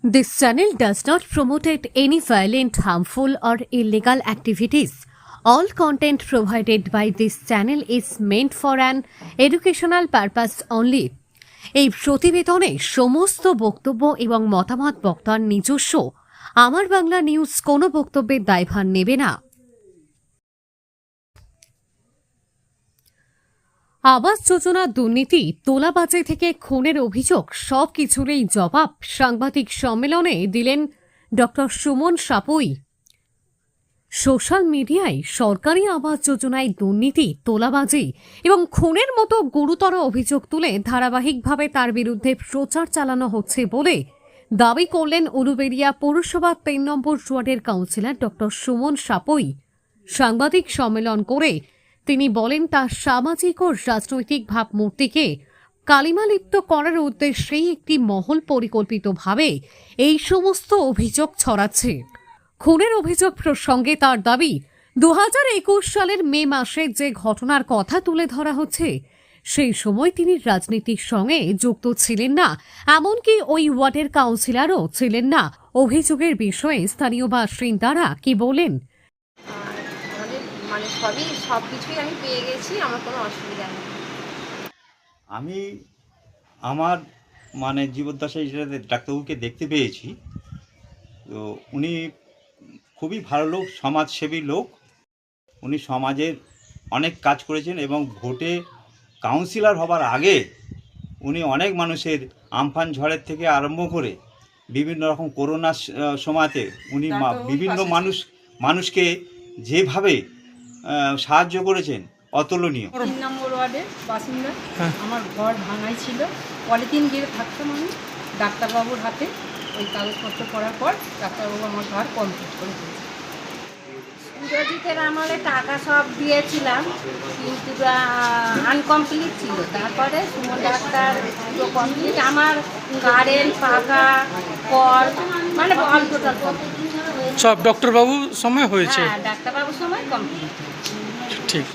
This channel does not promote any violent, harmful, or illegal activities. All content provided by this channel is meant for an educational purpose only. এই প্রতিবেদনে সমস্ত বক্তব্য এবং মতামত বক্তার নিজস্ব। আমার বাংলা নিউজ কোনো বক্তব্যের দায়ভার নেবে না। আবাস যোজনা দুর্নীতি, তোলাবাজি থেকে খুনের অভিযোগ সবকিছুরই জবাব সাংবাদিক সম্মেলনে দিলেন ডক্টর সুমন সাপুই। সোশ্যাল মিডিয়ায় সরকারি আবাস যোজনায় দুর্নীতি, তোলাবাজি এবং খুনের মতো গুরুতর অভিযোগ তুলে ধারাবাহিকভাবে তার বিরুদ্ধে প্রচার চালানো হচ্ছে বলে দাবি করলেন উলুবেড়িয়া পৌরসভা ৩ নম্বর ওয়ার্ডের কাউন্সিলর ডক্টর সুমন সাপুই। সাংবাদিক সম্মেলন করে তিনি বলেন, তার সামাজিক ও রাজনৈতিক ভাবমূর্তিকে কালিমালিপ্ত করার উদ্দেশ্যেই একটি মহল পরিকল্পিতভাবে এই সমস্ত অভিযোগ ছড়াচ্ছে। খুনের অভিযোগ প্রসঙ্গে তার দাবি, ২০২১ সালের মে মাসে যে ঘটনার কথা তুলে ধরা হচ্ছে সেই সময় তিনি রাজনীতির সঙ্গে যুক্ত ছিলেন না, এমনকি ওই ওয়ার্ডের কাউন্সিলরও ছিলেন না। অভিযোগের বিষয়ে স্থানীয় বাসিন্দারা কি বলেন? সবকিছুই আমি পেয়ে গেছি, আমার কোনো অসুবিধা নেই। আমি আমার জীবদ্দশায় যেটা ডাক্তারবাবুকে দেখতে পেয়েছি, তো উনি খুবই ভালো লোক, সমাজসেবী লোক। উনি সমাজের অনেক কাজ করেছেন এবং ভোটে কাউন্সিলর হবার আগে উনি অনেক মানুষের আমফান ঝড়ের থেকে আরম্ভ করে বিভিন্ন রকম করোনার সময়তে উনি বিভিন্ন মানুষকে যেভাবে সাহায্য করেছেন অতুলনীয়। ৩ নম্বর ওয়ার্ডের বাসিন্দা। আমার ঘর ভাঙাই ছিল, পলিথিন ঘিরে থাকতাম আমি। ডাক্তারবাবুর হাতে ওই কাগজপত্র করার পর ডাক্তারবাবু আমার ঘর কমপ্লিট করে দিয়েছে। সুরজিতের আমলে টাকা সব দিয়েছিলাম, কিন্তু আনকমপ্লিট ছিল। তারপরে সুমন ডাক্তার পুরো কমপ্লিট, আমার গার্ডেন, পাকা, কল, অল টোটাল কমপ্লিট সব ডক্টরবাবুর সময় হয়েছে। হ্যাঁ, ডাক্তারবাবুর সময় কমপ্লিট। ঠিক।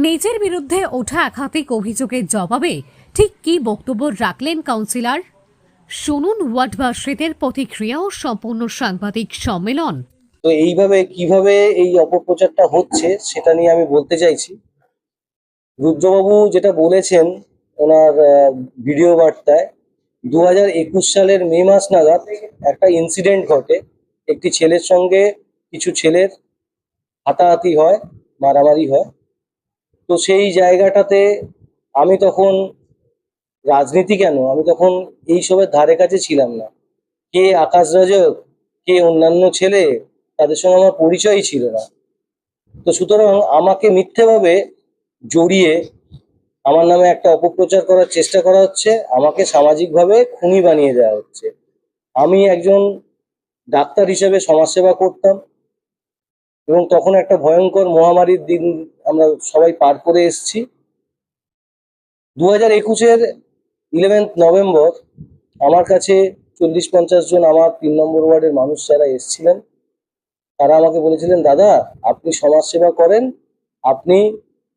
নিজের বিরুদ্ধে ওঠা একাধিক অভিযোগের জবাবে ঠিক কি বক্তব্য রাখলেন কাউন্সিলর, শুনুন ওয়ার্ডবাসীদের প্রতিক্রিয়া ও সম্পূর্ণ সাংবাদিক সম্মেলন। তো এইভাবে কিভাবে এই অপপ্রচারটা হচ্ছে সেটা নিয়ে আমি বলতে চাইছি। রুদ্রবাবু যেটা বলেছেন ওনার ভিডিও বার্তায়, ২০২১ সালের মে মাস নাগাদ একটা ইনসিডেন্ট ঘটে। একটি ছেলের সঙ্গে কিছু ছেলের হাতাহাতি হয়, মারামারি হয়। তো সেই জায়গাটাতে আমি তখন রাজনীতি কেন, আমি তখন এইসবের ধারে কাছে ছিলাম না। কে আকাশ রাজক, কে অন্যান্য ছেলে, তাদের সঙ্গে আমার পরিচয়ই ছিল না। তো সুতরাং আমাকে মিথ্যেভাবে জড়িয়ে আমার নামে একটা অপপ্রচার করার চেষ্টা করা হচ্ছে, আমাকে সামাজিকভাবে খুনি বানিয়ে দেওয়া হচ্ছে। আমি একজন ডাক্তার হিসেবে সমাজসেবা করতাম এবং তখন একটা ভয়ঙ্কর মহামারীর দিন আমরা সবাই পার করে এসেছি। ২০২১-এর 11 নভেম্বর আমার কাছে ৪০-৫০ জন আমার ৩ নম্বর ওয়ার্ডের মানুষ যারা এসেছিলেন, তারা আমাকে বলেছিলেন, দাদা আপনি সমাজসেবা করেন, আপনি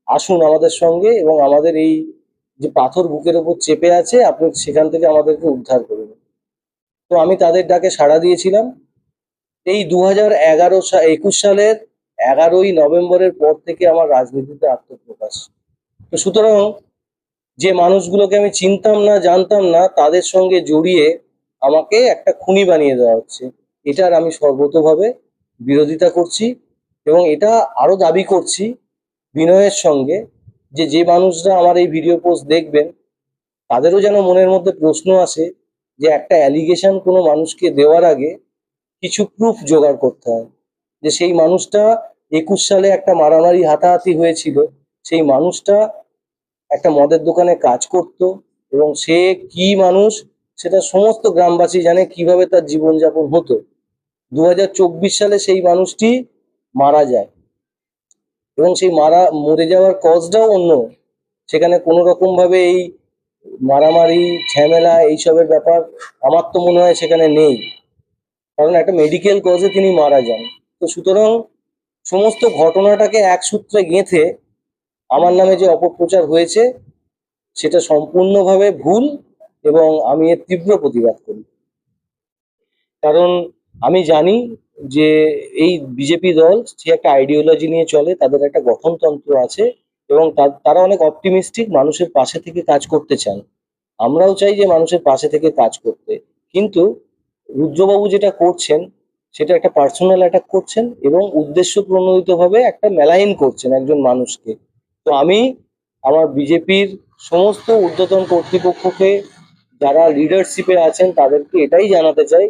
আসুন আমাদের সঙ্গে এবং আমাদের এই যে পাথর বুকের ওপর চেপে আছে আপনি সেখান থেকে আমাদেরকে উদ্ধার করুন। তো আমি তাদের ডাকে সাড়া দিয়েছিলাম। এই ২০২১ সালের ১১ই নভেম্বরের পর থেকে আমার রাজনীতিতে আত্মপ্রকাশ। তো সুতরাং যে মানুষগুলোকে আমি চিনতাম না, জানতাম না, তাদের সঙ্গে জড়িয়ে আমাকে একটা খুনি বানিয়ে দেওয়া হচ্ছে। এটার আমি সর্বতোভাবে বিরোধিতা করছি এবং এটা আরো দাবি করছি বিনয়ের সঙ্গে যে মানুষরা আমার এই ভিডিও পোস্ট দেখবেন তাদেরও যেন মনের মধ্যে প্রশ্ন আসে যে একটা অ্যালিগেশন কোনো মানুষকে দেওয়ার আগে কিছু প্রুফ জোগাড় করতে হয়। যে সেই মানুষটা ২১ সালে একটা মারামারি হাতাহাতি হয়েছিল, সেই মানুষটা একটা মদের দোকানে কাজ করত এবং সে কি মানুষ সেটা সমস্ত গ্রামবাসী জানে, কিভাবে তার জীবনযাপন হতো। ২০২৪ সালে সেই মানুষটি মারা যায় এবং সেই মরে যাওয়ার কজটাও অন্য। সেখানে কোনো রকম ভাবে এই মারামারি, ঝামেলা, এইসবের ব্যাপার আমার তো মনে হয় সেখানে নেই, কারণ একটা মেডিকেল কজে তিনি মারা যান। তো সুতরাং সমস্ত ঘটনাটাকে এক সূত্রে গেঁথে আমার নামে যে অপপ্রচার হয়েছে সেটা সম্পূর্ণভাবে ভুল এবং আমি এর তীব্র প্রতিবাদ করি। কারণ আমি জানি যে এই বিজেপি দল সে একটা আইডিওলজি নিয়ে চলে, তাদের একটা গঠনতন্ত্র আছে এবং তারা অনেক অপটিমিস্টিক, মানুষের পাশে থেকে কাজ করতে চান। আমরাও চাই যে মানুষের পাশে থেকে কাজ করতে, কিন্তু রুদ্রবাবু যেটা করছেন সেটা একটা পার্সোনাল অ্যাটাক করছেন এবং উদ্দেশ্য প্রণোদিতভাবে একটা মেলাইন করছেন একজন মানুষকে। তো আমি আমার বিজেপির সমস্ত ঊর্ধ্বতন কর্তৃপক্ষকে, যারা লিডারশিপে আছেন, তাদেরকে এটাই জানাতে চাই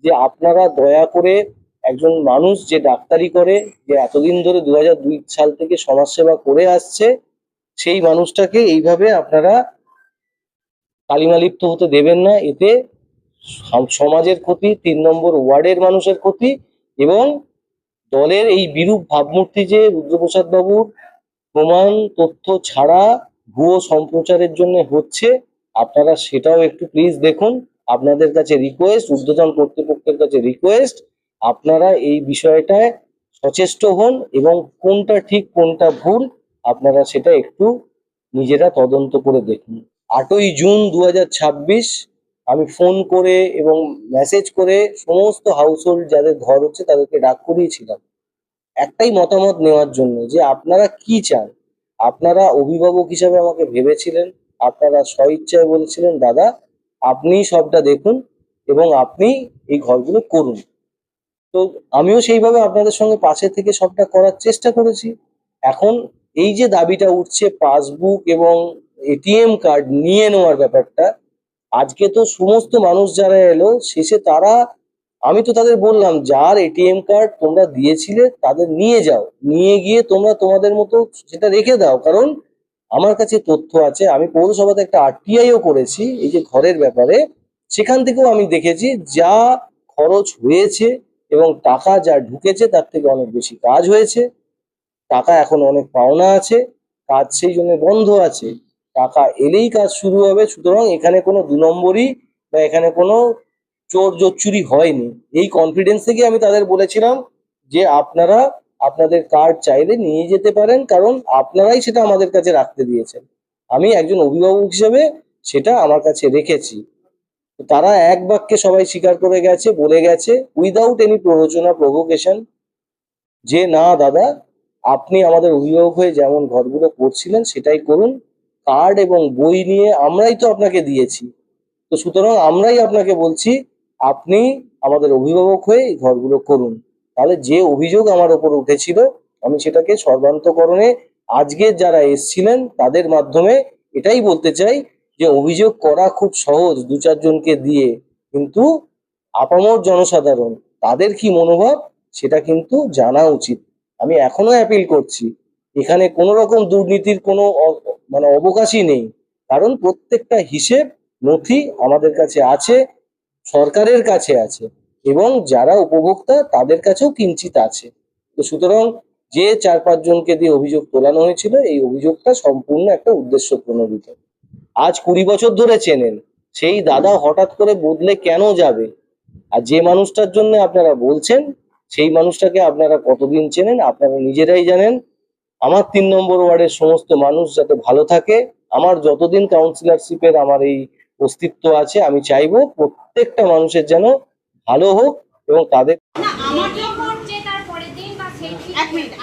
যে আপনারা দয়া করে একজন মানুষ যে ডাক্তারি করে, যে এতদিন ধরে 2002 সাল থেকে সমাজসেবা করে আসছে, সেই মানুষটাকে এইভাবে আপনারা কালিমালিপ্ত হতে দেবেন না। এতে সমাজের ক্ষতি, 3 নম্বর ওয়ার্ডের মানুষের ক্ষতি এবং দলের এই বিরূপ ভাবমূর্তি যে রুদ্রপ্রসাদ বাবুর প্রমাণ তথ্য ছাড়া ভুয়ো সম্প্রচারের জন্য হচ্ছে, আপনারা সেটাও একটু প্লিজ দেখুন। আপনাদের কাছে রিকোয়েস্ট, ঊর্ধ্বতন কর্তৃপক্ষের কাছে রিকোয়েস্ট, আপনারা এই বিষয়টায় সচেষ্ট হন এবং কোনটা ঠিক কোনটা ভুল আপনারা সেটা একটু নিজেরা তদন্ত করে দেখুন। 8ই জুন 2026 আমি ফোন করে এবং মেসেজ করে সমস্ত হাউস হোল্ড যাদের ঘর হচ্ছে তাদেরকে ডাক করিয়েছিলাম একটাই মতামত নেওয়ার জন্য যে আপনারা কি চান। আপনারা অভিভাবক হিসাবে আমাকে ভেবেছিলেন, আপনারা স্বইচ্ছায় বলেছিলেন দাদা আপনি সবটা দেখুন এবং আপনি এই ঘরগুলো করুন। তো আমিও সেইভাবে আপনাদের সঙ্গে পাশে থেকে সবটা করার চেষ্টা করেছি। এখন এই যে দাবিটা উঠছে পাসবুক এবং এটিএম কার্ড নিয়ে নেওয়ার ব্যাপারটা, আজকে তো সমস্ত মানুষ যারা এলো শেষে তারা, আমি তো তাদের বললাম যার এটিএম কার্ড তোমরা দিয়েছিলে তাদের নিয়ে যাও, নিয়ে গিয়ে তোমরা তোমাদের মতো সেটা রেখে দাও। কারণ আমার কাছে তথ্য আছে, আমি পৌরসভাতে একটা আরটিআইও করেছি এই যে ঘরের ব্যাপারে, সেখান থেকেও আমি দেখেছি যা খরচ হয়েছে এবং টাকা যা ঢুকেছে তার থেকে অনেক বেশি কাজ হয়েছে। টাকা এখন অনেক পাওনা আছে, কাজ সেই জন্য বন্ধ আছে। টাকা এলেই কাজ শুরু হবে। সুতরাং এখানে কোনো 2 নম্বরই বা এখানে কোনো চোর জোচ্চুরি হয়নি। এই কনফিডেন্স থেকে আমি তাদের বলেছিলাম যে আপনারা আপনাদের কার্ড চাইলে নিয়ে যেতে পারেন, কারণ আপনারাই সেটা আমাদের কাছে রাখতে দিয়েছেন। আমি একজন অভিভাবক হিসেবে সেটা আমার কাছে রেখেছি। তো তারা এক বাক্যে সবাই স্বীকার করে গেছে, বলে গেছে উইদাউট এনি প্ররোচনা প্রভোকেশন যে না দাদা আপনি আমাদের অভিভাবক হয়ে যেমন ঘরগুলো করছিলেন সেটাই করুন। কার্ড এবং বই নিয়ে আমরাই তো আপনাকে দিয়েছি, তো সুতরাং আমরাই আপনাকে বলছি আপনি আমাদের অভিভাবক হয়ে এই ঘরগুলো করুন। তাহলে যে অভিযোগ আমার ওপর উঠেছিল আমি সেটাকে সর্বান্তকরণে আজকের যারা এসছিলেন তাদের মাধ্যমে এটাই বলতে চাই যে অভিযোগ করা খুব সহজ 2-4 জনকে দিয়ে, কিন্তু আপামর জনসাধারণ তাদের কি মনোভাব সেটা কিন্তু জানা উচিত। আমি এখনো অ্যাপিল করছি, এখানে কোনো রকম দুর্নীতির কোনো মানে অবকাশই নেই, কারণ প্রত্যেকটা হিসেব নথি আমাদের কাছে আছে, সরকারের কাছে আছে এবং যারা উপভোক্তা তাদের কাছেও কিঞ্চিত আছে। তো সুতরাং যে 4-5 জনকে দিয়ে অভিযোগ তোলানো হয়েছিল এই অভিযোগটা সম্পূর্ণ একটা উদ্দেশ্য প্রণোদিত। আজ 20 বছর ধরে চেনেন, সেই দাদা হঠাৎ করে বদলে কেন যাবে? আর যে মানুষটার জন্য আপনারা বলছেন সেই মানুষটাকে আপনারা কতদিন চেনেন আপনারা নিজেরাই জানেন। আমার 3 নম্বর ওয়ার্ডের সমস্ত মানুষ যাতে ভালো থাকে, আমার যতদিন কাউন্সিলরশিপের আমার এই অস্তিত্ব আছে আমি চাইবো প্রত্যেকটা মানুষের যেন ভালো হোক এবং তাদের না আমাকেও করছে তার পরের দিন বা সেই দিন। 1 মিনিট